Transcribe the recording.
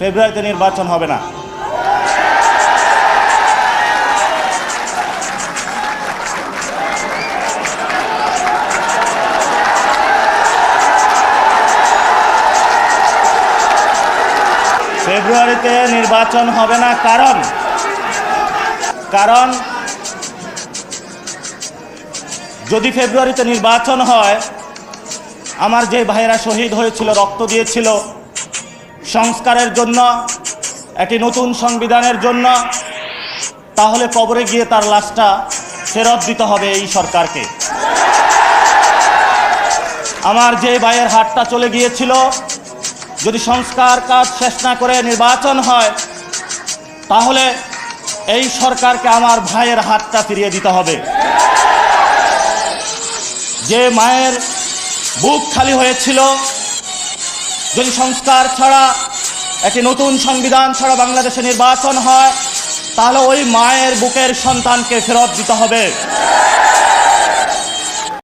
ফেব্রুয়ারিতে নির্বাচন হবে না। ফেব্রুয়ারিতে নির্বাচন হবে না কারণ যদি ফেব্রুয়ারিতে নির্বাচন হয়, আমার যে ভাইয়েরা শহীদ হয়েছিল, রক্ত দিয়েছিল সংস্কারের জন্য, একটি নতুন সংবিধানের জন্য, তাহলে কবরে গিয়ে তার লাশটা ফেরত দিতে হবে এই সরকারকে। আমার যে ভাইয়ের হাতটা চলে গিয়েছিল, যদি সংস্কার কাজ শেষ না করে নির্বাচন হয়, তাহলে এই সরকারকে আমার ভাইয়ের হাতটা ফিরিয়ে দিতে হবে। যে মায়ের বুক খালি হয়েছিল, যদি সংস্কার ছাড়া, একটি নতুন সংবিধান ছাড়া বাংলাদেশে নির্বাচন হয়, তাহলে ওই মায়ের বুকের সন্তানকে ফেরত দিতে হবে।